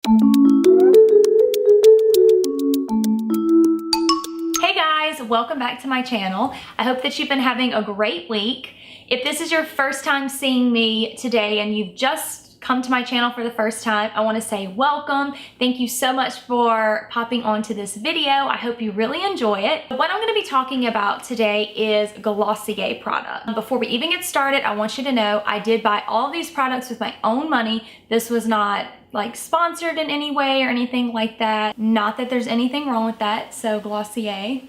Hey guys, welcome back to my channel. I hope that you've been having a great week. If this is your first time seeing me today and you've just come to my channel for the first time, I want to say welcome. Thank you so much for popping onto this video. I hope you really enjoy it. What I'm going to be talking about today is Glossier product. Before we even get started, I want you to know I did buy all these products with my own money. This was not like sponsored in any way or anything like that. Not that there's anything wrong with that. So Glossier.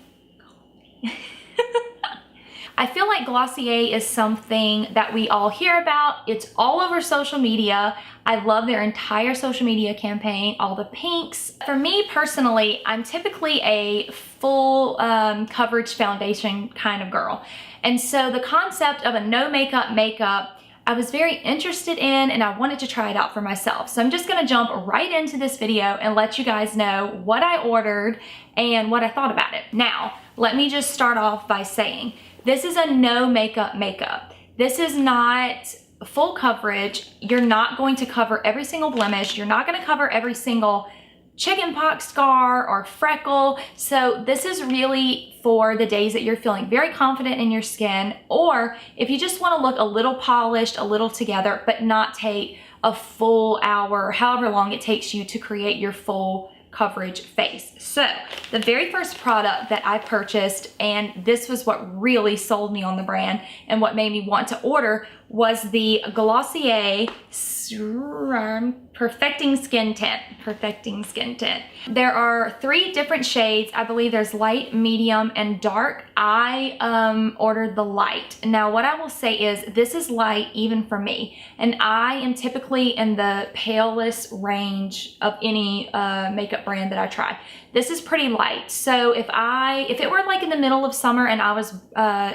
I feel like Glossier is something that we all hear about. It's all over social media. I love their entire social media campaign, all the pinks. For me personally, I'm typically a full coverage foundation kind of girl. And so the concept of a no makeup I was very interested in, and I wanted to try it out for myself. So I'm just gonna jump right into this video and let you guys know what I ordered and what I thought about it. Now, let me just start off by saying, this is a no makeup. This is not full coverage. You're not going to cover every single blemish. You're not gonna cover every single chickenpox scar or freckle. So this is really for the days that you're feeling very confident in your skin, or if you just want to look a little polished, a little together, but not take a full hour, however long it takes you to create your full coverage face. So the very first product that I purchased, and this was what really sold me on the brand and what made me want to order, was the Glossier Perfecting Skin Tint. There are 3 different shades. I believe there's light, medium, and dark. I ordered the light. Now what I will say is this is light even for me, and I am typically in the palest range of any makeup brand that I try. This is pretty light. So if it were like in the middle of summer and I was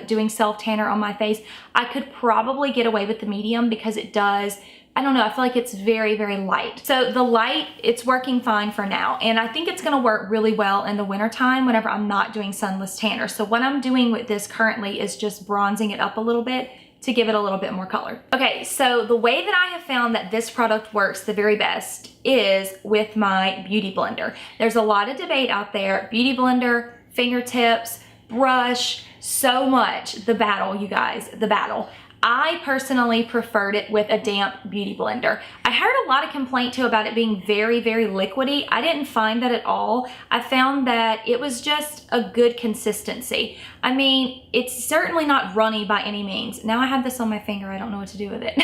doing self tanner on my face, I could probably get away with the medium because it does, I don't know, I feel like it's very, very light. So the light, it's working fine for now. And I think it's gonna work really well in the winter time whenever I'm not doing sunless tanner. So what I'm doing with this currently is just bronzing it up a little bit to give it a little bit more color. Okay, so the way that I have found that this product works the very best is with my beauty blender. There's a lot of debate out there, beauty blender, fingertips, brush, so much, the battle, you guys, the battle. I personally preferred it with a damp beauty blender. I heard a lot of complaint too about it being very, very liquidy. I didn't find that at all. I found that it was just a good consistency. I mean, it's certainly not runny by any means. Now I have this on my finger, I don't know what to do with it.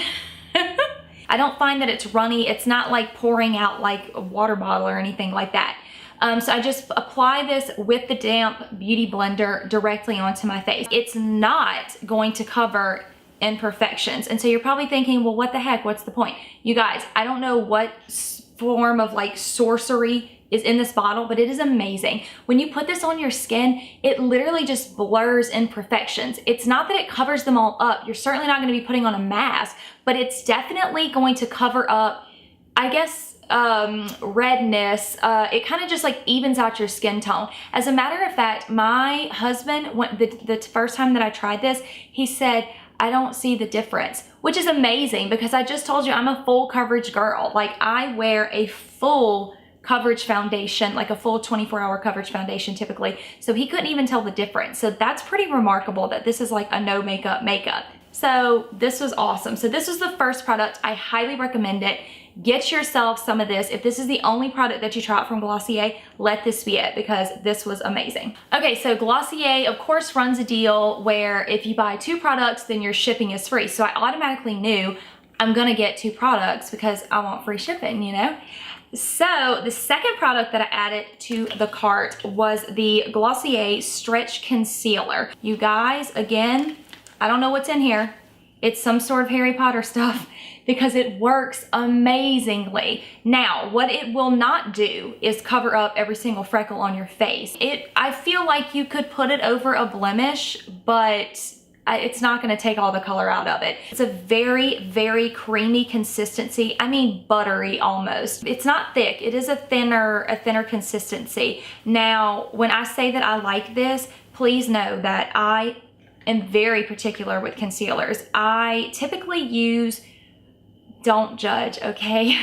I don't find that it's runny. It's not like pouring out like a water bottle or anything like that. So I just apply this with the damp beauty blender directly onto my face. It's not going to cover imperfections. And so you're probably thinking, well, what the heck? What's the point? You guys, I don't know what form of like sorcery is in this bottle, but it is amazing. When you put this on your skin, it literally just blurs imperfections. It's not that it covers them all up. You're certainly not going to be putting on a mask, but it's definitely going to cover up, I guess, redness. It kind of just like evens out your skin tone. As a matter of fact, my husband, the first time that I tried this, he said, I don't see the difference, which is amazing because I just told you I'm a full coverage girl. Like I wear a full coverage foundation, like a full 24-hour coverage foundation typically. So he couldn't even tell the difference. So that's pretty remarkable that this is like a no makeup. So this was awesome. So this was the first product. I highly recommend it. Get yourself some of this. If this is the only product that you try out from Glossier, let this be it because this was amazing. Okay, so Glossier, of course, runs a deal where if you buy 2 products, then your shipping is free. So I automatically knew I'm gonna get 2 products because I want free shipping, you know? So the second product that I added to the cart was the Glossier Stretch Concealer. You guys, again, I don't know what's in here. It's some sort of Harry Potter stuff because it works amazingly. Now, what it will not do is cover up every single freckle on your face. I feel like you could put it over a blemish, but it's not gonna take all the color out of it. It's a very, very creamy consistency. I mean, buttery almost. It's not thick, it is a thinner consistency. Now, when I say that I like this, please know that I am very particular with concealers. I typically use don't judge, okay?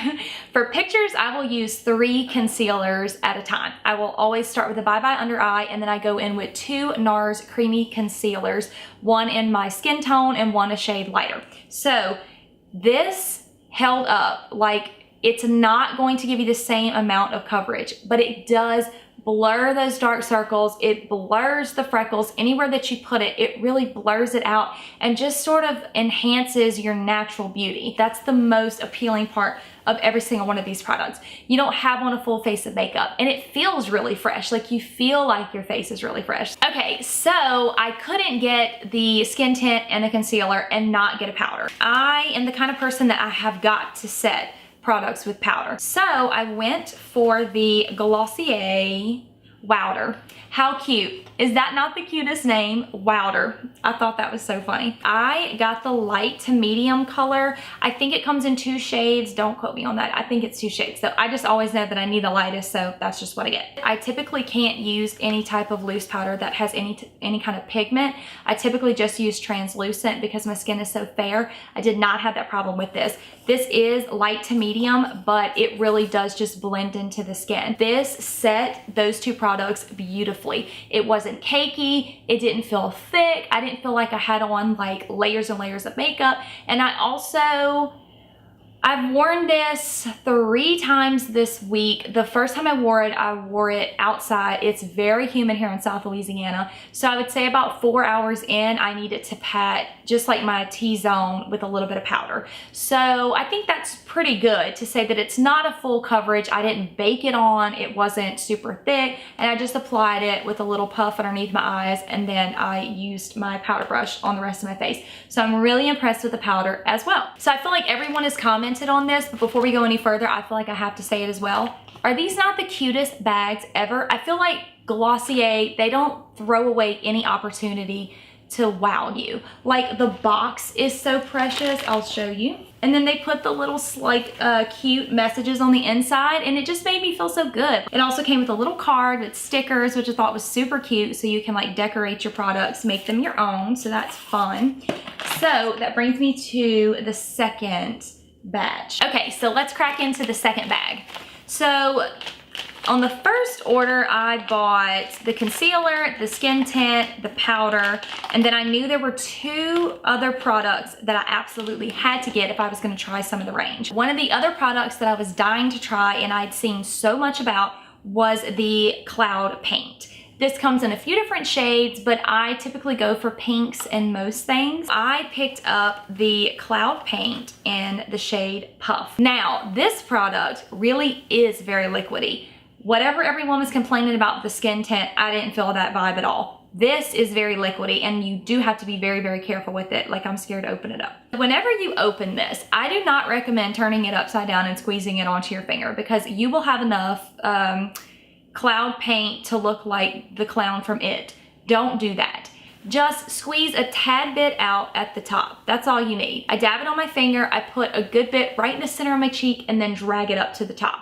For pictures, I will use 3 concealers at a time. I will always start with the Bye Bye Under Eye, and then I go in with 2 NARS creamy concealers, one in my skin tone and one a shade lighter. So this held up. Like, it's not going to give you the same amount of coverage, but it does blur those dark circles. It blurs the freckles. Anywhere that you put it, it really blurs it out and just sort of enhances your natural beauty. That's the most appealing part of every single one of these products. You don't have on a full face of makeup, and it feels really fresh. Like, you feel like your face is really fresh. Okay, so I couldn't get the skin tint and the concealer and not get a powder. I am the kind of person that I have got to set products with powder. So I went for the Glossier Wowder. How cute. Is that not the cutest name? Wowder. I thought that was so funny. I got the light to medium color. I think it comes in 2 shades. Don't quote me on that. I think it's 2 shades. So I just always know that I need the lightest, so that's just what I get. I typically can't use any type of loose powder that has any kind of pigment. I typically just use translucent because my skin is so fair. I did not have that problem with this. This is light to medium, but it really does just blend into the skin. This set those 2 products beautifully. It wasn't cakey. It didn't feel thick. I didn't feel like I had on like layers and layers of makeup. And I've worn this 3 times this week. The first time I wore it outside. It's very humid here in South Louisiana. So I would say about 4 hours in, I needed to pat just like my T-zone with a little bit of powder. So I think that's pretty good to say that it's not a full coverage. I didn't bake it on. It wasn't super thick. And I just applied it with a little puff underneath my eyes. And then I used my powder brush on the rest of my face. So I'm really impressed with the powder as well. So I feel like everyone has commented on this, but before we go any further, I feel like I have to say it as well. Are these not the cutest bags ever? I feel like Glossier, they don't throw away any opportunity to wow you. Like, the box is so precious. I'll show you. And then they put the little like cute messages on the inside, and it just made me feel so good. It also came with a little card with stickers, which I thought was super cute, so you can like decorate your products, make them your own, so that's fun. So that brings me to the second batch. Okay, so let's crack into the second bag. So on the first order, I bought the concealer, the skin tint, the powder, and then I knew there were 2 other products that I absolutely had to get if I was gonna try some of the range. One of the other products that I was dying to try and I'd seen so much about was the Cloud Paint. This comes in a few different shades, but I typically go for pinks in most things. I picked up the Cloud Paint in the shade Puff. Now, this product really is very liquidy. Whatever everyone was complaining about the skin tint, I didn't feel that vibe at all. This is very liquidy, and you do have to be very, very careful with it. Like, I'm scared to open it up. Whenever you open this, I do not recommend turning it upside down and squeezing it onto your finger, because you will have enough Cloud Paint to look like the clown from It. Don't do that. Just squeeze a tad bit out at the top. That's all you need. I dab it on my finger, I put a good bit right in the center of my cheek, and then drag it up to the top.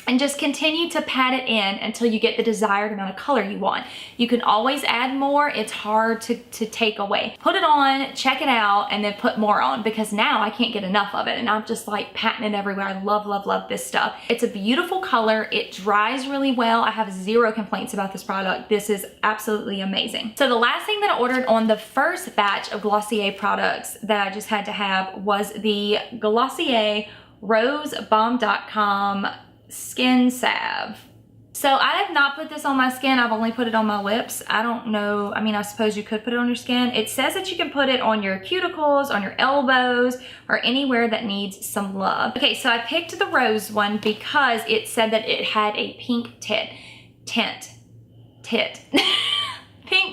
And just continue to pat it in until you get the desired amount of color you want. You can always add more. It's hard to take away. Put it on, check it out, and then put more on, because now I can't get enough of it, and I'm just like patting it everywhere. I love, love, love this stuff. It's a beautiful color. It dries really well. I have 0 complaints about this product. This is absolutely amazing. So the last thing that I ordered on the first batch of Glossier products that I just had to have was the Glossier RoseBomb.com Skin Salve. So I have not put this on my skin. I've only put it on my lips. I don't know. I mean, I suppose you could put it on your skin. It says that you can put it on your cuticles, on your elbows, or anywhere that needs some love. Okay, so I picked the rose one because it said that it had a pink tint. Pink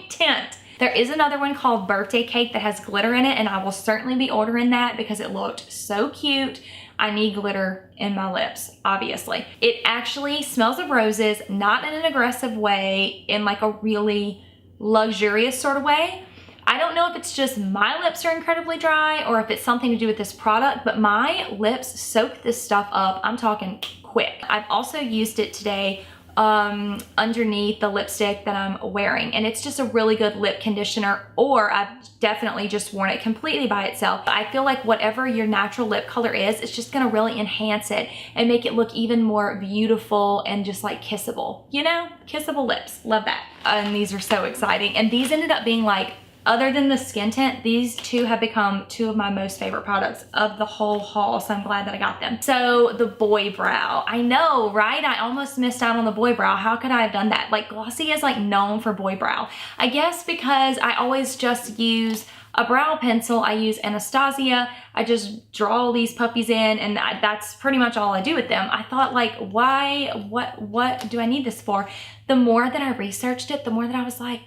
tint. There is another one called Birthday Cake that has glitter in it, and I will certainly be ordering that because it looked so cute. I need glitter in my lips, obviously. It actually smells of roses, not in an aggressive way, in like a really luxurious sort of way. I don't know if it's just my lips are incredibly dry or if it's something to do with this product, but my lips soak this stuff up. I'm talking quick. I've also used it today underneath the lipstick that I'm wearing, and it's just a really good lip conditioner, or I've definitely just worn it completely by itself. I feel like whatever your natural lip color is, it's just gonna really enhance it and make it look even more beautiful and just like kissable, you know? Kissable lips, love that. And these are so exciting, and these ended up being like, other than the skin tint, these two have become two of my most favorite products of the whole haul, so I'm glad that I got them. So the boy brow, I know, right? I almost missed out on the boy brow. How could I have done that? Like, Glossier is like known for boy brow. I guess because I always just use a brow pencil. I use Anastasia. I just draw these puppies in, and that's pretty much all I do with them. I thought, like, why, what do I need this for? The more that I researched it, the more that I was like,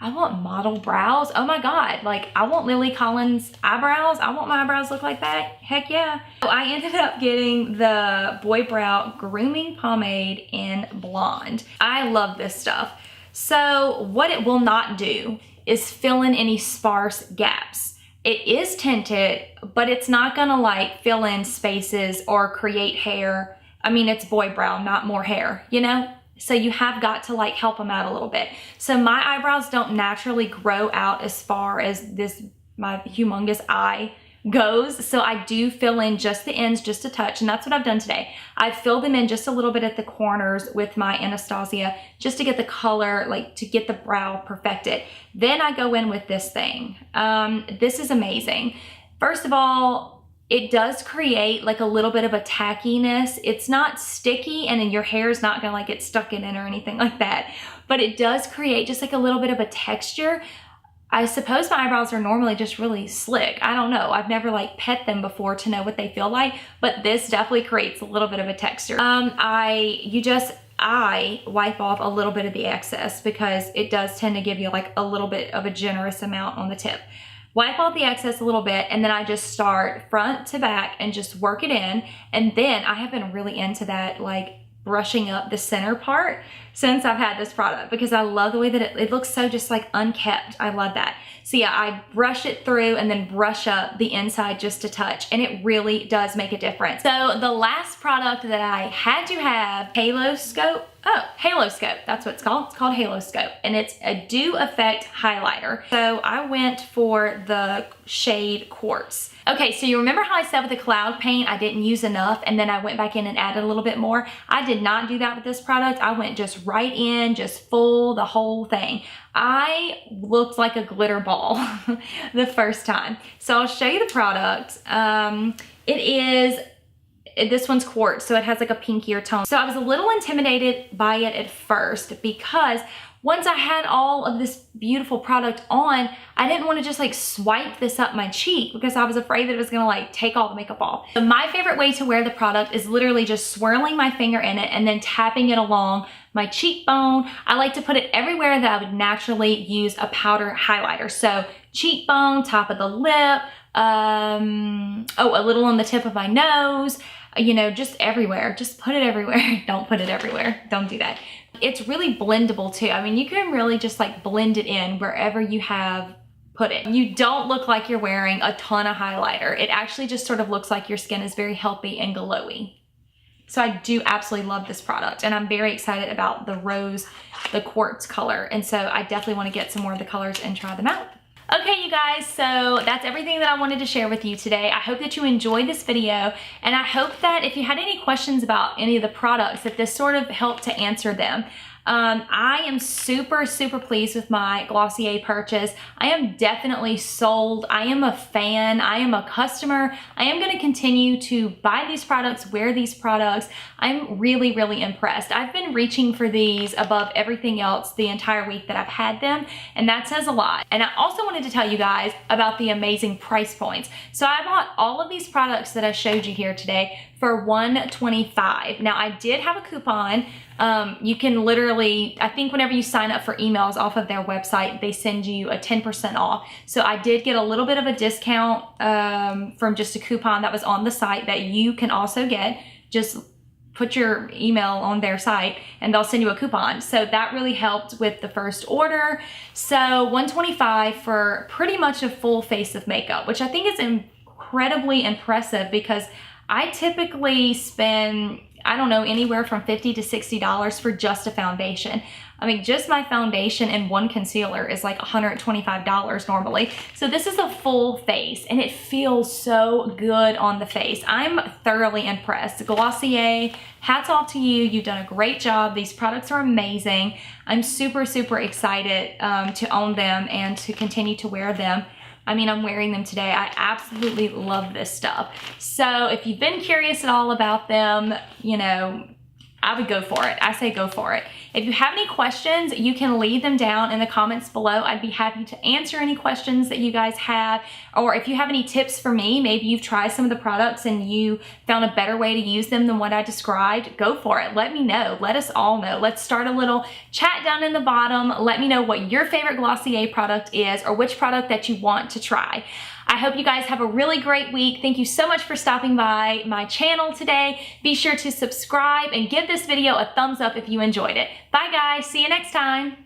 I want model brows. Oh my God, like I want Lily Collins eyebrows. I want my eyebrows look like that. Heck yeah. So I ended up getting the Boy Brow Grooming Pomade in Blonde. I love this stuff. So what it will not do is fill in any sparse gaps. It is tinted, but it's not gonna like fill in spaces or create hair. I mean, it's boy brow, not more hair, you know? So you have got to like help them out a little bit. So my eyebrows don't naturally grow out as far as this, my humongous eye goes. So I do fill in just the ends, just a touch. And that's what I've done today. I've filled them in just a little bit at the corners with my Anastasia, just to get the color, like to get the brow perfected. Then I go in with this thing. This is amazing. First of all, it does create like a little bit of a tackiness. It's not sticky, and then your hair is not gonna like get stuck in it or anything like that. But it does create just like a little bit of a texture. I suppose my eyebrows are normally just really slick. I don't know. I've never like pet them before to know what they feel like, but this definitely creates a little bit of a texture. I wipe off a little bit of the excess because it does tend to give you like a little bit of a generous amount on the tip. Wipe off the excess a little bit, and then I just start front to back and just work it in. And then I have been really into that, like brushing up the center part since I've had this product, because I love the way that it looks so just like unkept. I love that. So yeah, I brush it through and then brush up the inside just a touch, and it really does make a difference. So the last product that I had to have, Halo Scope. Oh, Halo Scope, that's what it's called. It's called Halo Scope, and it's a Dew Effect highlighter. So I went for the shade Quartz. Okay, so you remember how I said with the cloud paint, I didn't use enough, and then I went back in and added a little bit more? I did not do that with this product. I went just right in, just full, the whole thing. I looked like a glitter ball the first time. So I'll show you the product. This one's Quartz, so it has like a pinkier tone. So I was a little intimidated by it at first, because once I had all of this beautiful product on, I didn't want to just like swipe this up my cheek because I was afraid that it was gonna like take all the makeup off. So my favorite way to wear the product is literally just swirling my finger in it and then tapping it along my cheekbone. I like to put it everywhere that I would naturally use a powder highlighter. So cheekbone, top of the lip, a little on the tip of my nose, you know, just everywhere. Just put it everywhere. Don't put it everywhere. Don't do that. It's really blendable too. I mean, you can really just like blend it in wherever you have put it. You don't look like you're wearing a ton of highlighter. It actually just sort of looks like your skin is very healthy and glowy. So I do absolutely love this product, and I'm very excited about the rose, the quartz color. And so I definitely want to get some more of the colors and try them out. Okay, you guys, so that's everything that I wanted to share with you today. I hope that you enjoyed this video, and I hope that if you had any questions about any of the products, that this sort of helped to answer them. I am super, super pleased with my Glossier purchase. I am definitely sold. I am a fan. I am a customer. I am going to continue to buy these products, wear these products. I'm really, really impressed. I've been reaching for these above everything else the entire week that I've had them, and that says a lot. And I also wanted to tell you guys about the amazing price points. So I bought all of these products that I showed you here today for $125. Now I did have a coupon. You can literally, I think whenever you sign up for emails off of their website, they send you a 10% off. So I did get a little bit of a discount from just a coupon that was on the site that you can also get. Just put your email on their site and they'll send you a coupon. So that really helped with the first order. So $125 for pretty much a full face of makeup, which I think is incredibly impressive, because I typically spend, I don't know, anywhere from $50 to $60 for just a foundation. I mean, just my foundation and one concealer is like $125 normally. So this is a full face and it feels so good on the face. I'm thoroughly impressed. Glossier, hats off to you. You've done a great job. These products are amazing. I'm super, super excited to own them and to continue to wear them. I mean, I'm wearing them today. I absolutely love this stuff. So if you've been curious at all about them, you know, I would go for it. I say go for it. If you have any questions, you can leave them down in the comments below. I'd be happy to answer any questions that you guys have. Or if you have any tips for me, maybe you've tried some of the products and you found a better way to use them than what I described, go for it. Let me know. Let us all know. Let's start a little chat down in the bottom. Let me know what your favorite Glossier product is or which product that you want to try. I hope you guys have a really great week. Thank you so much for stopping by my channel today. Be sure to subscribe and give this video a thumbs up if you enjoyed it. Bye guys, see you next time.